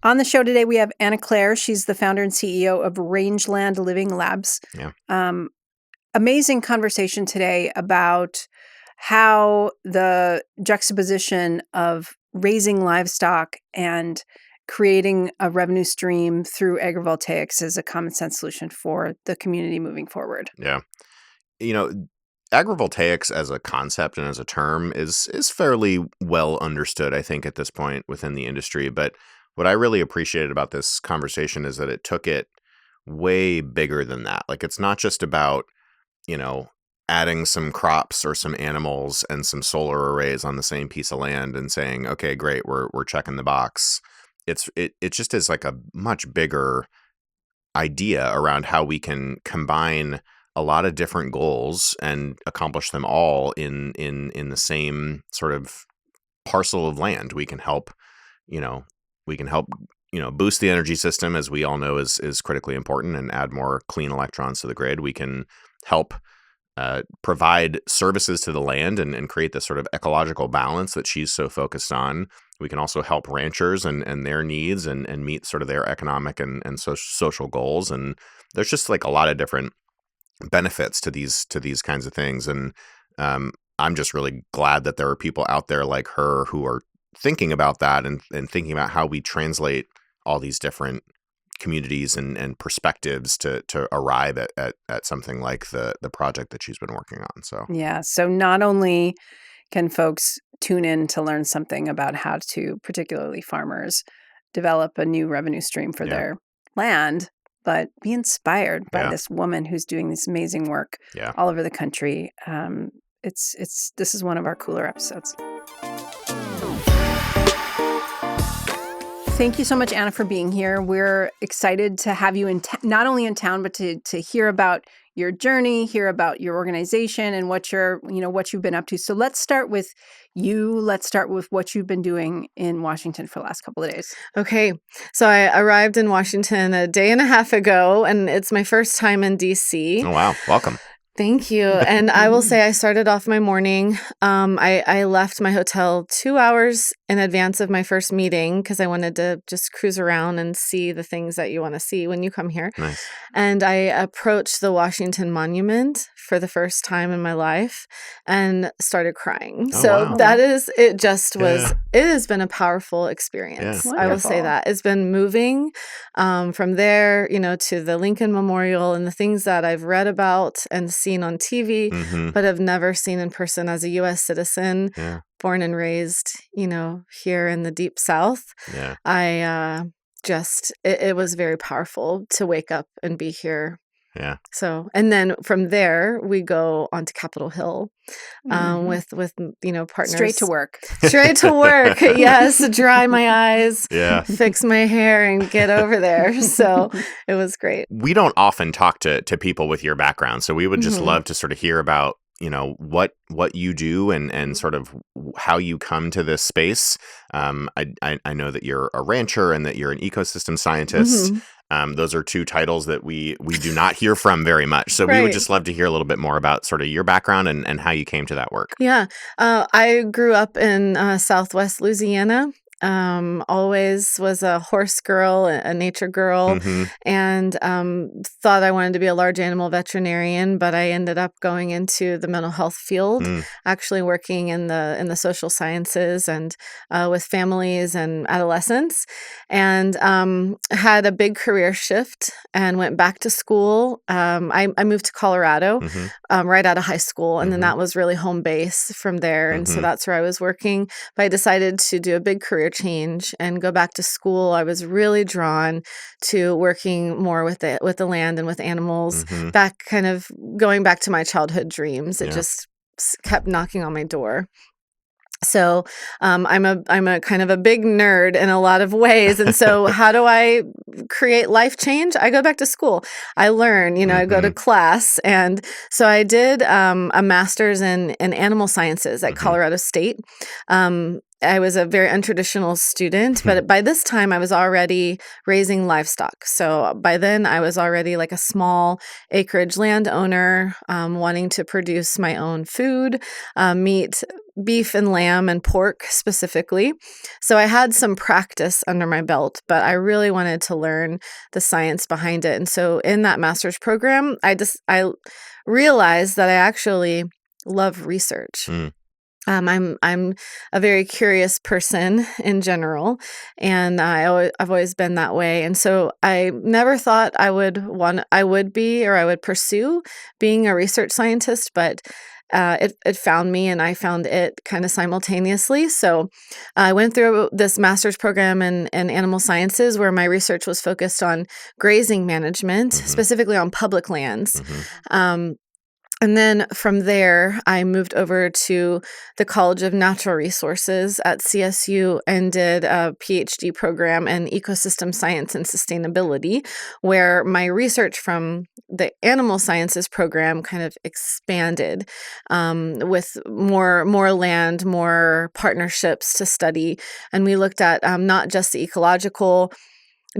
On the show today, we have Anna Clare. She's the founder and CEO of Rangeland Living Labs. Yeah. Amazing conversation today about how the juxtaposition of raising livestock and creating a revenue stream through agrivoltaics is a common sense solution for the community moving forward. Yeah. You know, agrivoltaics as a concept and as a term is fairly well understood, I think, at this point within the industry. But what I really appreciated about this conversation is that it took it way bigger than that. Like, it's not just about, adding some crops or some animals and some solar arrays on the same piece of land and saying, okay, great, we're checking the box. It just is like a much bigger idea around how we can combine a lot of different goals and accomplish them all in the same sort of parcel of land. We can help, boost the energy system, as we all know is critically important, and add more clean electrons to the grid. We can help provide services to the land and create this sort of ecological balance that she's so focused on. We can also help ranchers and their needs and meet sort of their economic and social goals. And there's just like a lot of different benefits to these kinds of things. And I'm just really glad that there are people out there like her who are thinking about that and thinking about how we translate all these different communities and perspectives to arrive at something like the project that she's been working on. So not only can folks tune in to learn something about how to, particularly farmers, develop a new revenue stream for their land, but be inspired by this woman who's doing this amazing work all over the country. This is one of our cooler episodes. Thank you so much, Anna, for being here. We're excited to have you not only in town, but to hear about your journey, hear about your organization and what you've been up to. So let's start with you. Let's start with what you've been doing in Washington for the last couple of days. Okay. So I arrived in Washington a day and a half ago, and it's my first time in DC. Oh, wow. Welcome. Thank you. And I will say I started off my morning. I left my hotel 2 hours in advance of my first meeting because I wanted to just cruise around and see the things that you want to see when you come here. Nice. And I approached the Washington Monument for the first time in my life and started crying. Wow. That is, it just was, it has been a powerful experience. Yeah. I will say that. It's been moving from there, to the Lincoln Memorial and the things that I've read about and seen on TV, but have never seen in person as a U.S. citizen, born and raised, here in the deep South. Yeah. It was very powerful to wake up and be here. Yeah. So, and then from there we go onto Capitol Hill, with partners. Straight to work. Yes. Dry my eyes. Yeah. Fix my hair and get over there. So it was great. We don't often talk to people with your background, so we would just love to sort of hear about what you do and sort of how you come to this space. I know that you're a rancher and that you're an ecosystem scientist. Those are two titles that we do not hear from very much. So we would just love to hear a little bit more about sort of your background and how you came to that work. Yeah. I grew up in Southwest Louisiana. Always was a horse girl, a nature girl, and thought I wanted to be a large animal veterinarian, but I ended up going into the mental health field, actually working in the social sciences and with families and adolescents, and had a big career shift and went back to school. I moved to Colorado right out of high school, and then that was really home base from there, and so that's where I was working. But I decided to do a big career change and go back to school. I was really drawn to working more with the land and with animals, going back to my childhood dreams. It just kept knocking on my door. So I'm a kind of a big nerd in a lot of ways. And so how do I create life change? I go back to school. I learn, I go to class. And so I did a master's in animal sciences at Colorado State. I was a very untraditional student, but by this time I was already raising livestock. So by then I was already like a small acreage landowner, wanting to produce my own food, meet beef and lamb and pork specifically. So I had some practice under my belt, but I really wanted to learn the science behind it. And so in that master's program, I realized that I actually love research. I'm a very curious person in general, and I've always been that way. And so I never thought I would pursue being a research scientist, but it found me, and I found it kind of simultaneously. So I went through this master's program in animal sciences, where my research was focused on grazing management, specifically on public lands. And then from there, I moved over to the College of Natural Resources at CSU and did a PhD program in ecosystem science and sustainability, where my research from the animal sciences program kind of expanded with more land, more partnerships to study. And we looked at not just the ecological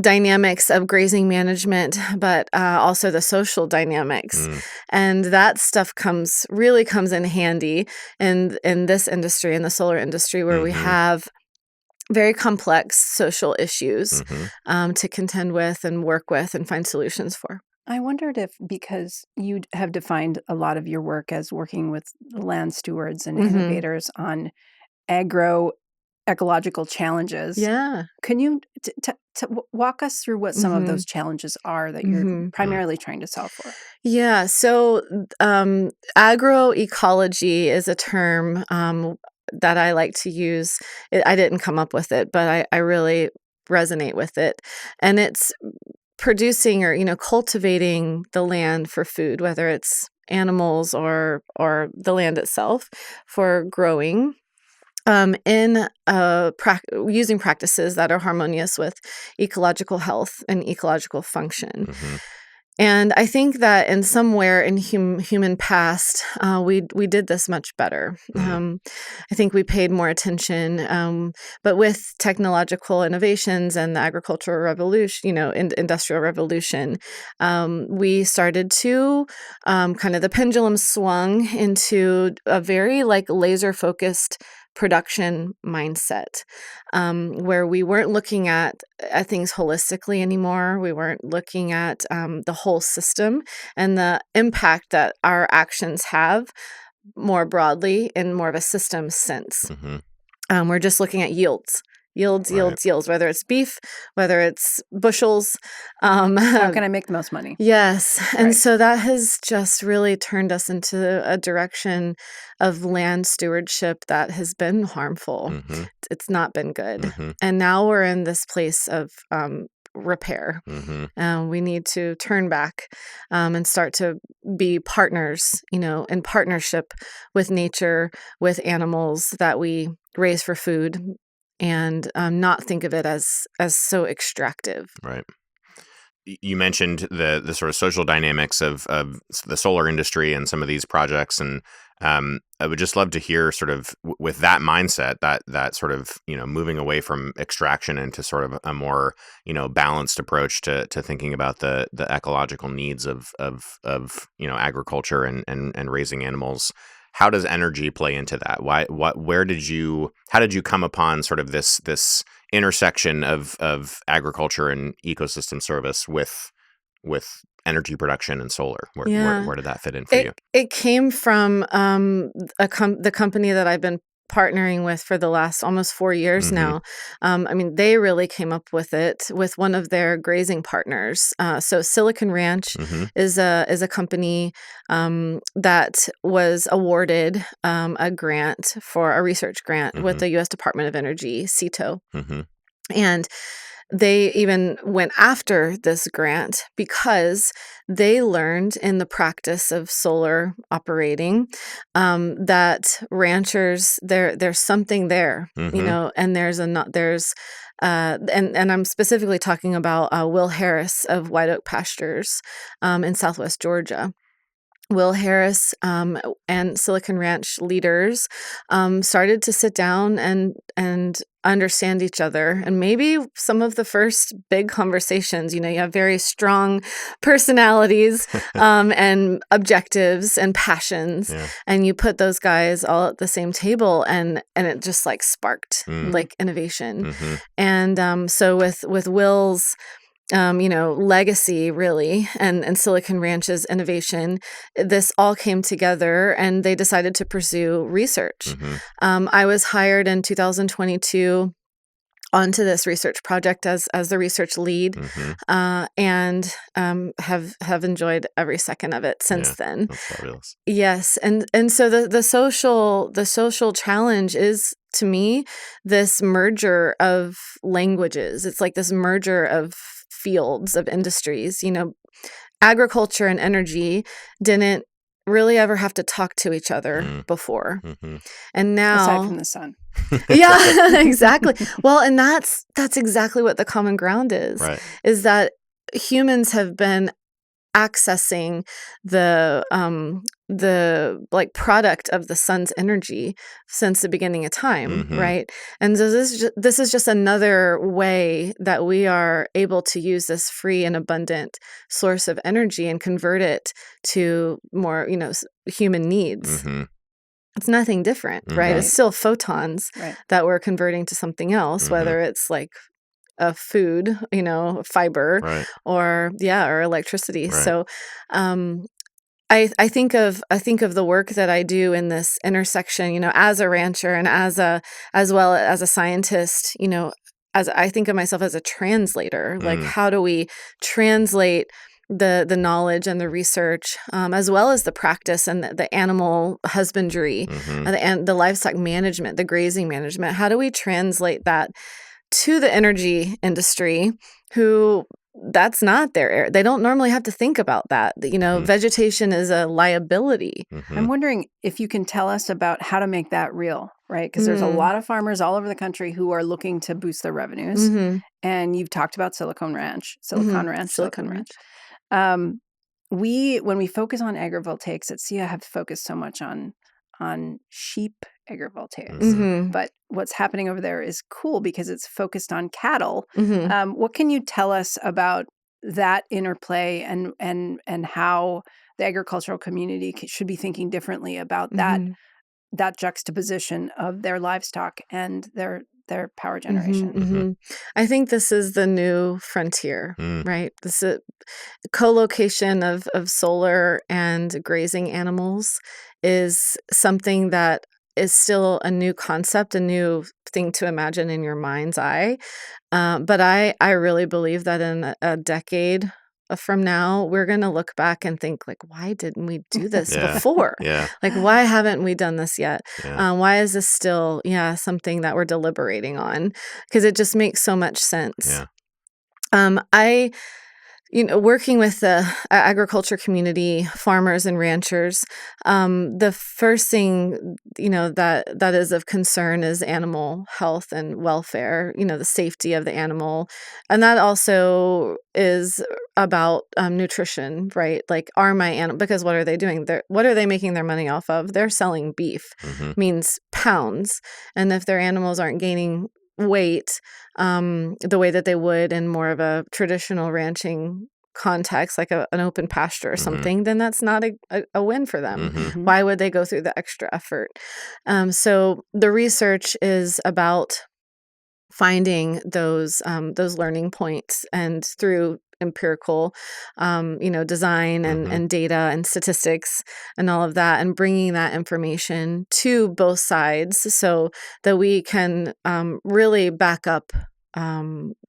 dynamics of grazing management, but also the social dynamics. And that stuff comes in handy in this industry, in the solar industry, where we have very complex social issues to contend with and work with and find solutions for. I wondered if, because you have defined a lot of your work as working with land stewards and innovators on ecological challenges. Yeah. Can you walk us through what some of those challenges are that you're primarily trying to solve for? Yeah. So agroecology is a term that I like to use. I didn't come up with it, but I really resonate with it. And it's producing or cultivating the land for food, whether it's animals or the land itself for growing. Using practices that are harmonious with ecological health and ecological function. And I think that in somewhere in human past, we did this much better. I think we paid more attention. But with technological innovations and the agricultural revolution, industrial revolution, we started to kind of the pendulum swung into a very laser focused production mindset, where we weren't looking at things holistically anymore. We weren't looking at the whole system and the impact that our actions have more broadly in more of a system sense. We're just looking at yields, whether it's beef, whether it's bushels. How can I make the most money? Yes. And so that has just really turned us into a direction of land stewardship that has been harmful. It's not been good. And now we're in this place of repair. We need to turn back and start to be partners, in partnership with nature, with animals that we raise for food, and not think of it as so extractive. Right. You mentioned the sort of social dynamics of the solar industry and some of these projects, and I would just love to hear sort of with that mindset, that sort of moving away from extraction into sort of a more balanced approach to thinking about the ecological needs of agriculture and raising animals. How does energy play into that? How did you come upon sort of this intersection of agriculture and ecosystem service with energy production and solar? Where did that fit in for you? It came from the company that I've been partnering with for the last almost 4 years now. They really came up with it with one of their grazing partners. So Silicon Ranch is a company that was awarded a grant for a research grant with the U.S. Department of Energy, CETO. And they even went after this grant because they learned in the practice of solar operating that ranchers, there's something there, and and I'm specifically talking about Will Harris of White Oak Pastures in Southwest Georgia. Will Harris and Silicon Ranch leaders started to sit down and understand each other. And maybe some of the first big conversations, you have very strong personalities and objectives and passions. Yeah. And you put those guys all at the same table and it just like sparked like innovation. Mm-hmm. And so with Will's legacy really and Silicon Ranch's innovation, this all came together and they decided to pursue research. I was hired in 2022 onto this research project as the research lead, and have enjoyed every second of it since then. That's fabulous. Yes, and so the social challenge is, to me, this merger of languages. It's like this merger of fields, of industries. Agriculture and energy didn't really ever have to talk to each other before. And now, aside from the sun. Yeah, exactly. Well, and that's exactly what the common ground is. Right. Is that humans have been accessing the like product of the sun's energy since the beginning of time, right? And so this is just another way that we are able to use this free and abundant source of energy and convert it to more, human needs. It's nothing different, right? It's still photons that we're converting to something else, whether it's like a food, fiber, or electricity. Right. So, I think of the work that I do in this intersection, as a rancher and as well as a scientist, as I think of myself as a translator. Like, how do we translate the knowledge and the research, as well as the practice and the animal husbandry, and the livestock management, the grazing management? How do we translate that to the energy industry, who that's not their area? They don't normally have to think about that. Vegetation is a liability. I'm wondering if you can tell us about how to make that real, right? Because there's a lot of farmers all over the country who are looking to boost their revenues. And you've talked about Silicon Ranch. When we focus on agrivoltaics at SIA, have focused so much on sheep agrivoltaics. But what's happening over there is cool because it's focused on cattle. What can you tell us about that interplay and how the agricultural community should be thinking differently about that juxtaposition of their livestock and their power generation? I think this is the new frontier, right? This is co-location of solar and grazing animals is something that is still a new concept, a new thing to imagine in your mind's eye. But I really believe that in a decade from now, we're going to look back and think, like, why didn't we do this before? Like, why haven't we done this yet? Why is this still, something that we're deliberating on? Because it just makes so much sense. Working with the agriculture community, farmers and ranchers, the first thing, that is of concern is animal health and welfare, the safety of the animal. And that also is about nutrition, right? Like, are my animal, because what are they doing? What are they making their money off of? They're selling beef, means pounds. And if their animals aren't gaining weight the way that they would in more of a traditional ranching context, like an open pasture or something, then that's not a win for them. Why would they go through the extra effort? So the research is about finding those learning points, and through empirical, design and data and statistics and all of that, and bringing that information to both sides so that we can really back up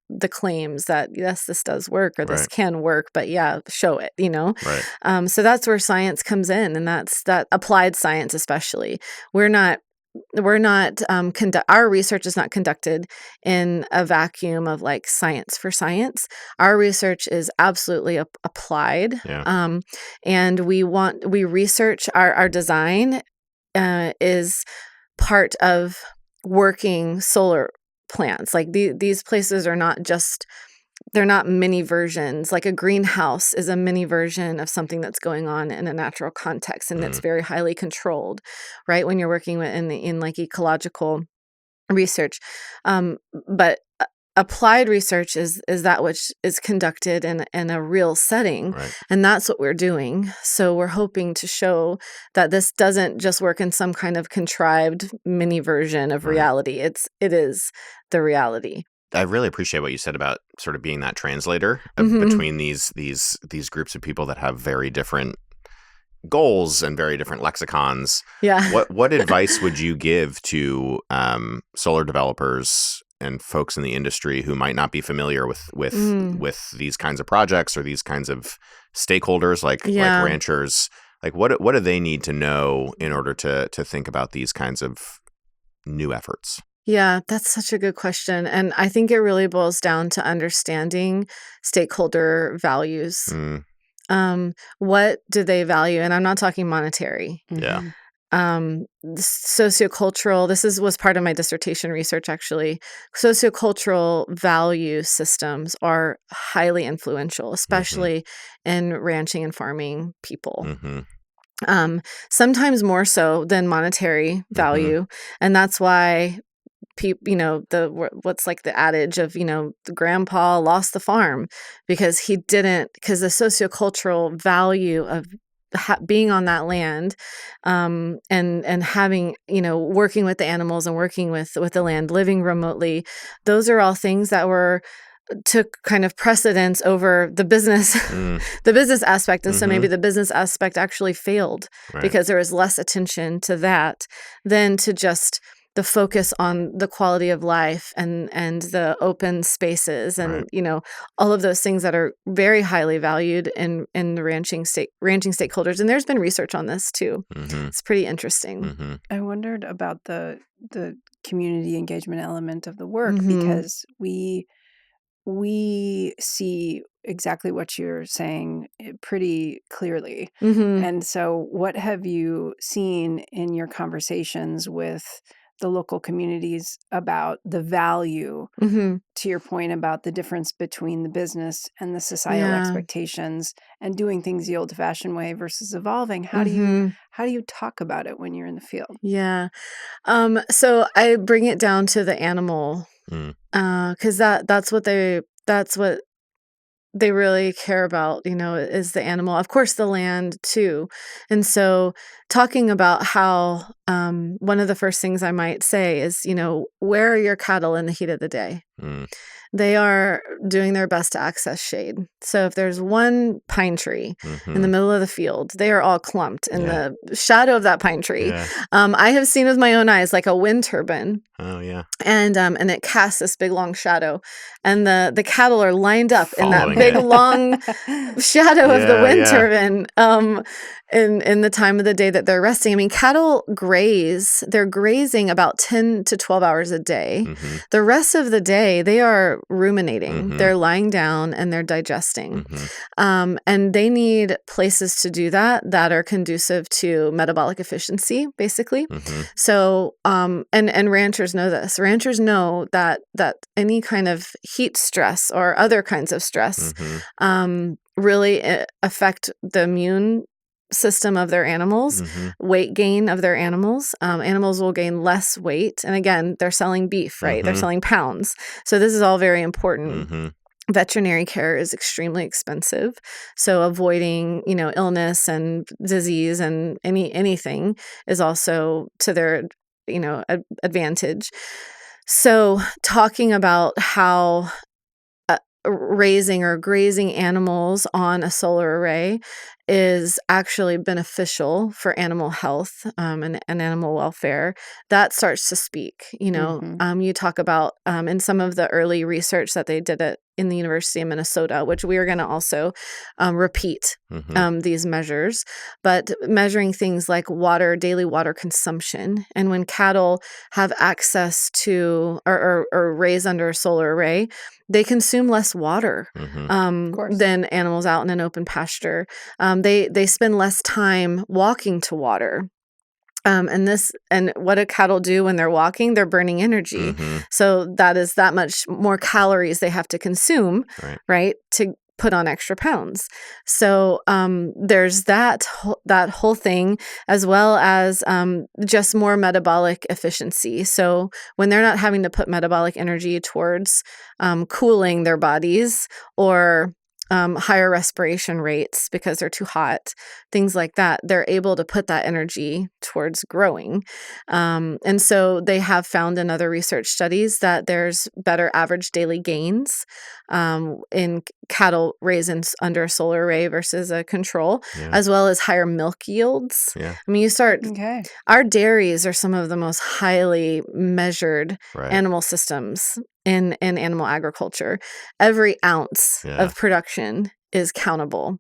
the claims that, yes, this does work, or this can work, but show it, So that's where science comes in, and that's that applied science, especially. Our research is not conducted in a vacuum of like science for science. Our research is absolutely applied. And we research our design is part of working solar plants. Like these places are not just they're not mini versions. Like a greenhouse is a mini version of something that's going on in a natural context, and it's very highly controlled, right? When you're working with in like ecological research, but applied research is that which is conducted in a real setting, Right. and that's what we're doing. So we're hoping to show that this doesn't just work in some kind of contrived mini version of reality. It is the reality. I really appreciate what you said about sort of being that translator between these groups of people that have very different goals and very different lexicons. Yeah. What advice would you give to solar developers and folks in the industry who might not be familiar with these kinds of projects or these kinds of stakeholders like ranchers? Like what do they need to know in order to think about these kinds of new efforts? Yeah, that's such a good question. And I think it really boils down to understanding stakeholder values. What do they value? And I'm not talking monetary. Yeah. Sociocultural, this was part of my dissertation research, actually. Sociocultural value systems are highly influential, especially in ranching and farming people. Sometimes more so than monetary value. And that's why what's like the adage of, the grandpa lost the farm because because the sociocultural value of being on that land, and having, working with the animals and working with the land, living remotely, those are all things that took kind of precedence over the business, the business aspect. And so maybe the business aspect actually failed because there was less attention to that than to just the focus on the quality of life and the open spaces and, all of those things that are very highly valued in the ranching stakeholders. And there's been research on this too. It's pretty interesting. I wondered about the community engagement element of the work because we see exactly what you're saying pretty clearly. And so what have you seen in your conversations with the local communities about the value, to your point about the difference between the business and the societal expectations and doing things the old-fashioned way versus evolving? How do you talk about it when you're in the field? Yeah. So I bring it down to the animal, because that's what they really care about, is the animal. Of course, the land too. And so talking about how one of the first things I might say is, where are your cattle in the heat of the day? They are doing their best to access shade. So if there's one pine tree in the middle of the field, they are all clumped in the shadow of that pine tree. I have seen with my own eyes like a wind turbine. Oh yeah. And it casts this big long shadow, and the cattle are lined up in that Following big it. long shadow of the wind turbine. In the time of the day that they're resting. I mean, cattle graze. They're grazing about 10 to 12 hours a day. The rest of the day, they are ruminating. They're lying down and they're digesting. And they need places to do that are conducive to metabolic efficiency, basically. So, and ranchers know this. Ranchers know that any kind of heat stress or other kinds of stress really affect the immune system of their animals, weight gain of their animals. Animals will gain less weight. And again, they're selling beef, right? They're selling pounds. So this is all very important. Veterinary care is extremely expensive. So avoiding, illness and disease and anything is also to their, advantage. So talking about how raising or grazing animals on a solar array is actually beneficial for animal health and animal welfare, that starts to speak. You talk about in some of the early research that they did in the University of Minnesota, which we are going to also repeat these measures, but measuring things like daily water consumption. And when cattle have access to or raise under a solar array, they consume less water than animals out in an open pasture. They spend less time walking to water. And what do cattle do when they're walking? They're burning energy. So that is that much more calories they have to consume, right? To put on extra pounds. So there's that whole thing, as well as just more metabolic efficiency. So when they're not having to put metabolic energy towards cooling their bodies or higher respiration rates because they're too hot, things like that, they're able to put that energy towards growing. And so they have found in other research studies that there's better average daily gains in cattle raised under a solar array versus a control, as well as higher milk yields. I mean, our dairies are some of the most highly measured animal systems in animal agriculture. Every ounce of production is countable.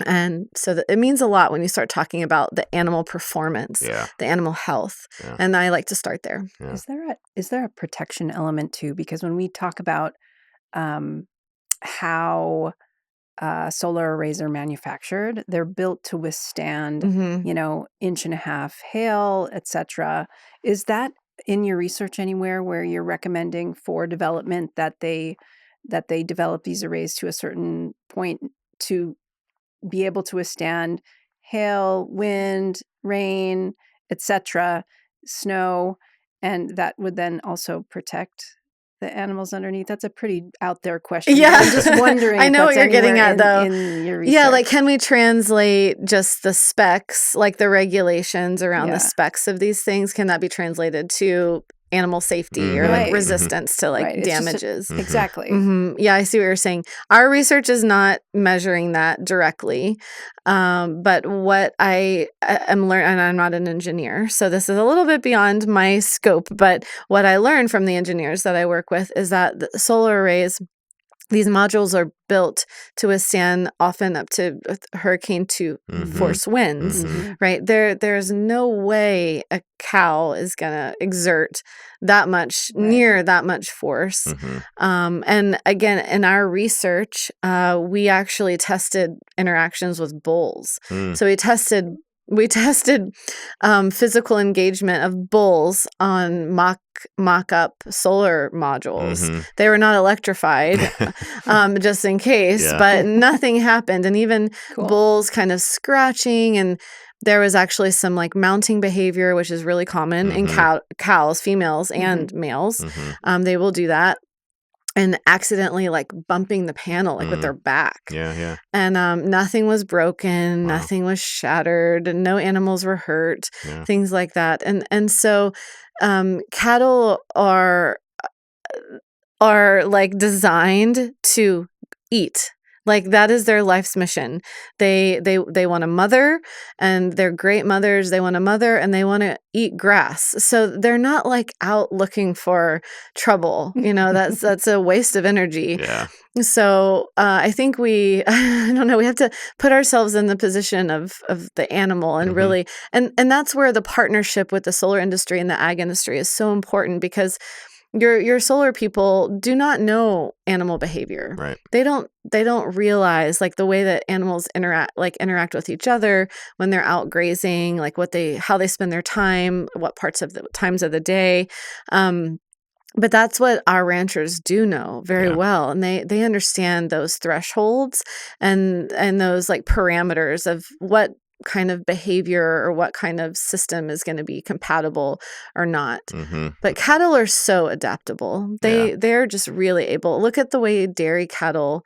And so it means a lot when you start talking about the animal performance, the animal health. And I like to start there. Is there a protection element too? Because when we talk about how solar arrays are manufactured, they're built to withstand, 1.5-inch hail, etc. Is that in your research anywhere where you're recommending for development that they develop these arrays to a certain point to be able to withstand hail, wind, rain, etc., snow, and that would then also protect the animals underneath? That's a pretty out there question. Yeah. I'm just wondering. I know what you're getting at, though. In your research. Yeah, like can we translate just the specs, like the regulations around the specs of these things? Can that be translated to animal safety or like resistance to like damages? Exactly. Yeah, I see what you're saying. Our research is not measuring that directly. But what I am learning, and I'm not an engineer, so this is a little bit beyond my scope, but what I learned from the engineers that I work with is that the solar arrays, these modules are built to withstand often up to hurricane 2 force winds, right? There's no way a cow is going to exert that much, near that much force. And again, in our research, we actually tested interactions with bulls. So we tested physical engagement of bulls on mock-up solar modules. They were not electrified, just in case, but nothing happened. And even bulls kind of scratching, and there was actually some like mounting behavior, which is really common in cows, females and males. They will do that. And accidentally like bumping the panel like with their back. And nothing was broken, nothing was shattered, and no animals were hurt, things like that. And so cattle are like designed to eat. Like that is their life's mission. They want to mother, and they're great mothers. They want to mother and they want to eat grass. So they're not like out looking for trouble. That's a waste of energy. So I think I don't know, we have to put ourselves in the position of the animal and really, and that's where the partnership with the solar industry and the ag industry is so important, because your solar people do not know animal behavior. They don't realize like the way that animals interact with each other when they're out grazing, like how they spend their time, what parts of the times of the day. But that's what our ranchers do know very well. And they understand those thresholds and those like parameters of what kind of behavior or what kind of system is going to be compatible or not. But cattle are so adaptable. They're just really able. Look at the way dairy cattle,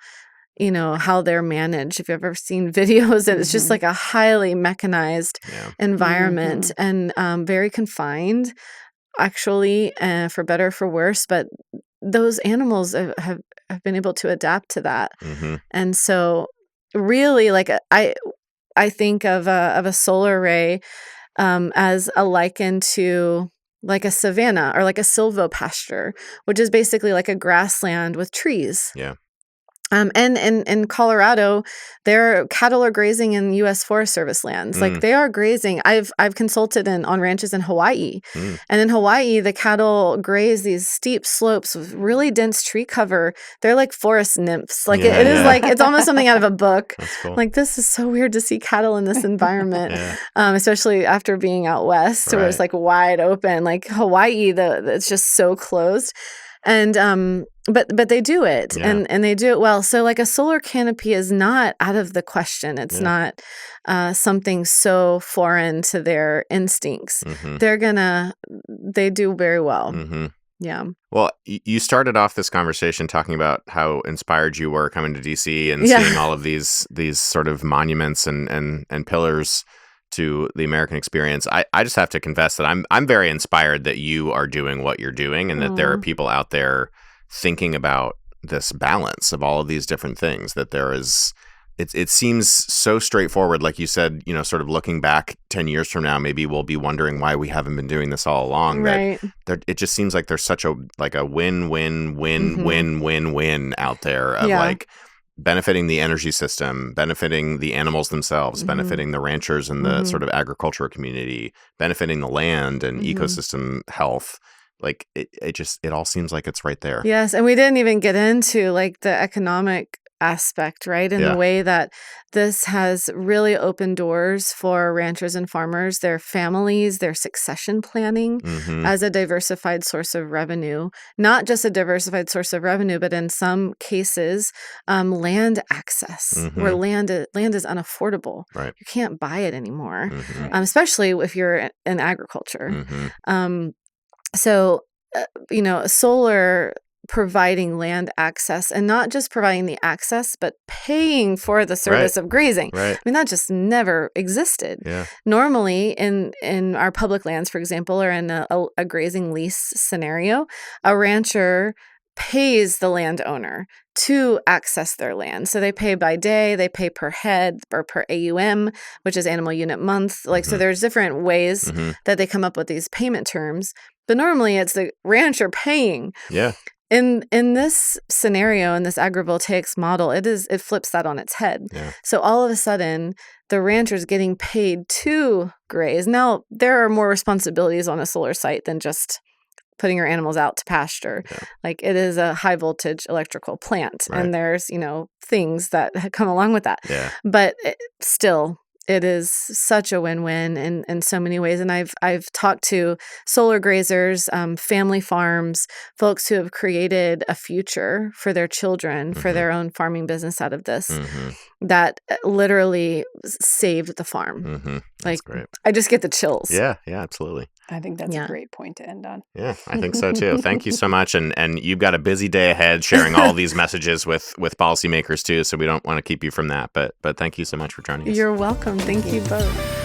how they're managed. If you've ever seen videos, and it's just like a highly mechanized environment and very confined, actually, for better or for worse. But those animals have been able to adapt to that. And so really, like I think of a solar array as a liken to like a savanna or like a silvopasture, which is basically like a grassland with trees. And in Colorado, their cattle are grazing in U.S. Forest Service lands. Like they are grazing. I've consulted on ranches in Hawaii, and in Hawaii, the cattle graze these steep slopes with really dense tree cover. They're like forest nymphs. Like it is like it's almost something out of a book. That's cool. Like this is so weird to see cattle in this environment, especially after being out west where it's like wide open. Like Hawaii, it's just so closed. And but they do it and they do it well. So like a solar canopy is not out of the question. It's not something so foreign to their instincts. They do very well. Yeah. Well, you started off this conversation talking about how inspired you were coming to DC and seeing all of these sort of monuments and pillars to the American experience. I just have to confess that I'm very inspired that you are doing what you're doing and that there are people out there thinking about this balance of all of these different things, that there is, it seems so straightforward. Like you said, sort of looking back 10 years from now, maybe we'll be wondering why we haven't been doing this all along. Right. That it just seems like there's such a win-win-win-win-win out there of like benefiting the energy system, benefiting the animals themselves, benefiting the ranchers and the sort of agricultural community, benefiting the land and ecosystem health. Like it all seems like it's right there. Yes. And we didn't even get into like the economic aspect, right? And the way that this has really opened doors for ranchers and farmers, their families, their succession planning as a diversified source of revenue. Not just a diversified source of revenue, but in some cases, land access, where land is unaffordable. Right. You can't buy it anymore, especially if you're in agriculture. So, solar providing land access, and not just providing the access, but paying for the service of grazing. Right. I mean, that just never existed. Yeah. Normally, in our public lands, for example, or in a grazing lease scenario, a rancher pays the landowner to access their land. So they pay by day, they pay per head or per AUM, which is animal unit month. Like, so there's different ways that they come up with these payment terms. But normally it's the rancher paying. Yeah. In this scenario, in this agrivoltaics model, it flips that on its head. Yeah. So all of a sudden, the rancher's getting paid to graze. Now, there are more responsibilities on a solar site than just putting your animals out to pasture. Yeah. Like, it is a high voltage electrical plant, Right. and there's, things that come along with that. Yeah. But still, it is such a win-win in so many ways. And I've talked to solar grazers, family farms, folks who have created a future for their children, for their own farming business out of this, that literally saved the farm. That's great. I just get the chills. Yeah, absolutely. I think that's a great point to end on. Yeah, I think so too. Thank you so much. And you've got a busy day ahead sharing all these messages with policymakers too, so we don't want to keep you from that. But thank you so much for joining us. You're welcome. Thank you both.